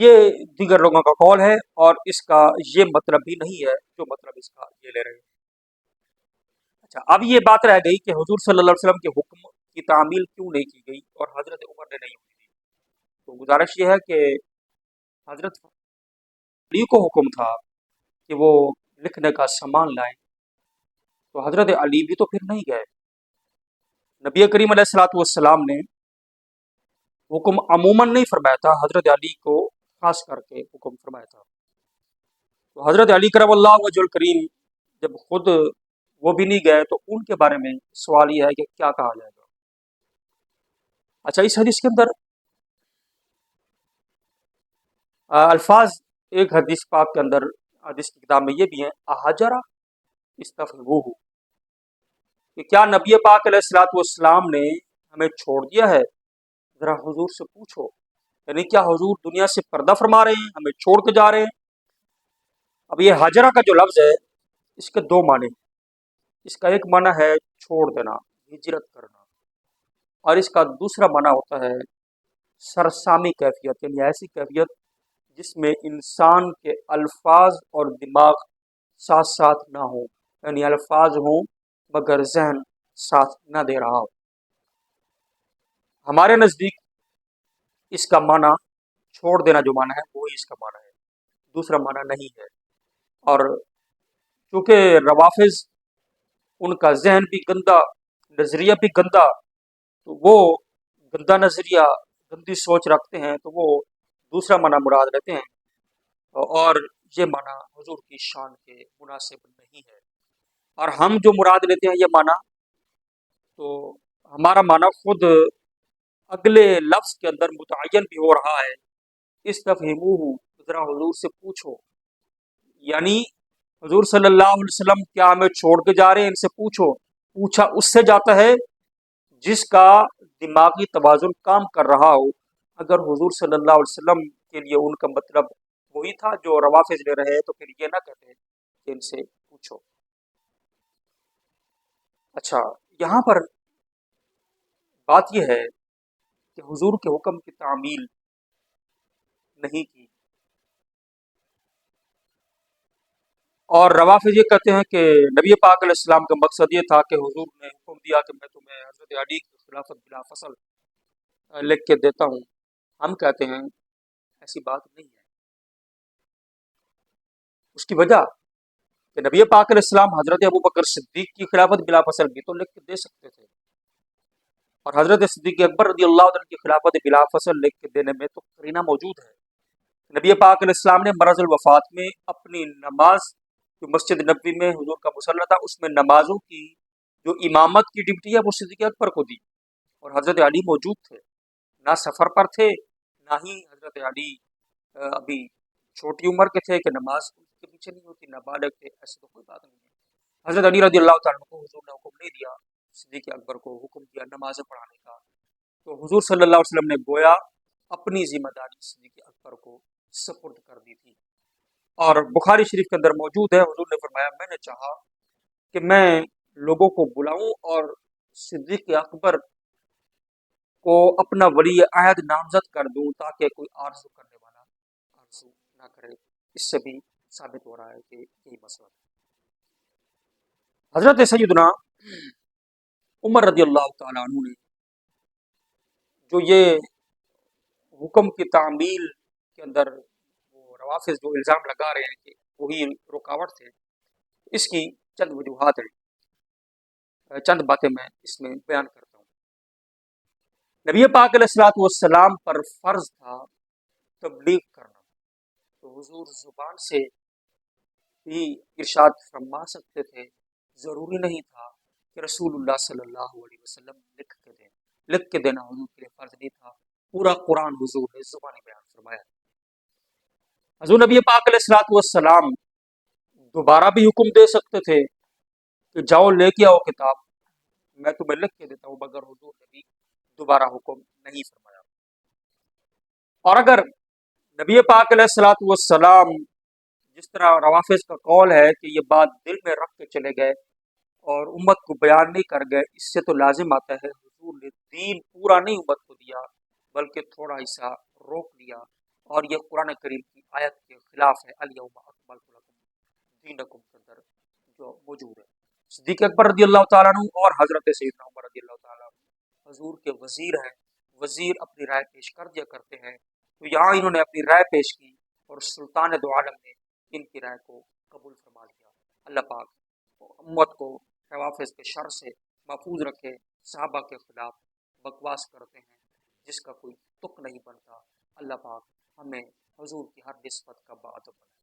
یہ دیگر لوگوں کا قول ہے، اور اس کا یہ مطلب بھی نہیں ہے جو مطلب اس کا یہ لے رہے ہیں۔ اچھا، اب یہ بات رہ گئی کہ حضور صلی اللہ علیہ وسلم کے حکم کی تعمیل کیوں نہیں کی گئی اور حضرت عمر نے نہیں ہوئی تھی۔ تو گزارش یہ ہے کہ حضرت علی کو حکم تھا کہ وہ لکھنے کا سامان لائیں، تو حضرت علی بھی تو پھر نہیں گئے۔ نبی کریم علیہ الصلوۃ والسلام نے حکم عموماً نہیں فرمایا تھا، حضرت علی کو خاص کر کے حکم فرمایا تھا۔ تو حضرت علی کرم اللہ وجہ الکریم جب خود وہ بھی نہیں گئے تو ان کے بارے میں سوال یہ ہے کہ کیا کہا جائے گا۔ اچھا، اس حدیث کے اندر الفاظ ایک حدیث پاک کے اندر حدیث کی کتاب میں یہ بھی ہیں، احجرہ استفہموہ، کہ کیا نبی پاک علیہ الصلوۃ والسلام نے ہمیں چھوڑ دیا ہے، ذرا حضور سے پوچھو، یعنی کیا حضور دنیا سے پردہ فرما رہے ہیں، ہمیں چھوڑ کے جا رہے ہیں۔ اب یہ حجرہ کا جو لفظ ہے اس کے دو معنی ہیں۔ اس کا ایک معنی ہے چھوڑ دینا، ہجرت کرنا، اور اس کا دوسرا معنی ہوتا ہے سرسامی کیفیت، یعنی ایسی کیفیت جس میں انسان کے الفاظ اور دماغ ساتھ ساتھ نہ ہوں، یعنی الفاظ ہوں مگر ذہن ساتھ نہ دے رہا ہو۔ ہمارے نزدیک اس کا معنی چھوڑ دینا جو معنی ہے وہی اس کا معنی ہے، دوسرا معنی نہیں ہے۔ اور چونکہ روافظ ان کا ذہن بھی گندا، نظریہ بھی گندا، تو وہ گندا نظریہ، گندی سوچ رکھتے ہیں، تو وہ دوسرا معنی مراد لیتے ہیں، اور یہ معنی حضور کی شان کے مناسب نہیں ہے۔ اور ہم جو مراد لیتے ہیں یہ معنی، تو ہمارا معنی خود اگلے لفظ کے اندر متعین بھی ہو رہا ہے، استفہموہ، ذرا حضور سے پوچھو، یعنی حضور صلی اللہ علیہ وسلم کیا ہمیں چھوڑ کے جا رہے ہیں، ان سے پوچھو۔ پوچھا اس سے جاتا ہے جس کا دماغی توازن کام کر رہا ہو۔ اگر حضور صلی اللہ علیہ وسلم کے لیے ان کا مطلب وہی تھا جو روافظ لے رہے ہیں تو پھر یہ نہ کہتے کہ ان سے پوچھو۔ اچھا، یہاں پر بات یہ ہے کہ حضور کے حکم کی تعمیل نہیں کی، اور روافظ یہ کہتے ہیں کہ نبی پاک علیہ السلام کا مقصد یہ تھا کہ حضور نے حکم دیا کہ میں تمہیں حضرت علی کی خلافت بلا فصل لکھ کے دیتا ہوں۔ ہم کہتے ہیں ایسی بات نہیں ہے۔ اس کی وجہ کہ نبی پاک علیہ السلام حضرت ابو بکر صدیق کی خلافت بلا فصل بھی تو لکھ کے دے سکتے تھے، اور حضرت صدیق اکبر رضی اللہ عنہ کی خلافت بلا فصل لکھ کے دینے میں تو قرینہ موجود ہے۔ نبی پاک علیہ السلام نے مرض الوفات میں اپنی نماز جو مسجد نبوی میں حضور کا مصلی تھا اس میں نمازوں کی جو امامت کی ڈیوٹی ہے وہ صدیق اکبر کو دی، اور حضرت علی موجود تھے، نہ سفر پر تھے نہ ہی حضرت علی ابھی چھوٹی عمر کے تھے کہ نماز کے پیچھے نہیں ہوتی، نابالغ تھے، ایسی تو کوئی بات نہیں ہے۔ حضرت علی رضی اللہ تعالیٰ کو حضور نے حکم نہیں دیا، صدیق اکبر کو حکم دیا نمازیں پڑھانے کا، تو حضور صلی اللہ علیہ وسلم نے گویا اپنی ذمہ داری صدیق اکبر کو سپرد کر دی تھی۔ اور بخاری شریف کے اندر موجود ہے، حضور نے فرمایا میں نے چاہا کہ میں لوگوں کو بلاؤں اور صدیق اکبر کو اپنا ولی عہد نامزد کر دوں تاکہ کوئی آرزو کرنے والا آرزو نہ کرے۔ اس سے بھی ثابت ہو رہا ہے کہ یہی مسئلہ ہے۔ حضرت سیدنا عمر رضی اللہ تعالیٰ عنہ نے جو یہ حکم کی تعمیل کے اندر وہ روافظ جو الزام لگا رہے ہیں کہ وہی رکاوٹ تھے، اس کی چند وجوہات ہیں، چند باتیں میں اس میں بیان کرتا ہوں۔ نبی پاک علیہ الصلوۃ والسلام پر فرض تھا تبلیغ کرنا، تو حضور زبان سے بھی ارشاد فرما سکتے تھے، ضروری نہیں تھا کہ رسول اللہ صلی اللہ علیہ وسلم لکھ کے دیں، لکھ کے دینا حضور کے لیے فرض نہیں تھا، پورا قرآن حضور نے زبانی بیان فرمایا۔ حضور نبی پاک علیہ الصلوۃ والسلام دوبارہ بھی حکم دے سکتے تھے کہ جاؤ لے کے آؤ کتاب، میں تمہیں لکھ کے دیتا ہوں، مگر حضور نے بھی دوبارہ حکم نہیں فرمایا۔ اور اگر نبی پاک علیہ الصلوۃ والسلام جس طرح روافظ کا قول ہے کہ یہ بات دل میں رکھ کے چلے گئے اور امت کو بیان نہیں کر گئے، اس سے تو لازم آتا ہے حضور نے دین پورا نہیں امت کو دیا بلکہ تھوڑا حصہ روک لیا، اور یہ قرآن کریم کی آیت کے خلاف ہے، الیوم اکملت لکم دینکم کے اندر جو موجود ہے۔ صدیق اکبر رضی اللہ تعالیٰ عنہ اور حضرت سیدنا عمر رضی اللہ تعالیٰ عنہ حضور کے وزیر ہیں، وزیر اپنی رائے پیش کر دیا کرتے ہیں، تو یہاں انہوں نے اپنی رائے پیش کی اور سلطان دو عالم نے ان کی رائے کو قبول فرما لیا۔ اللہ پاک امت کو حوافظ کے شر سے محفوظ رکھے، صحابہ کے خلاف بکواس کرتے ہیں جس کا کوئی تک نہیں بنتا، اللہ پاک ہمیں حضور کی ہر نسبت کا باادب بنائے۔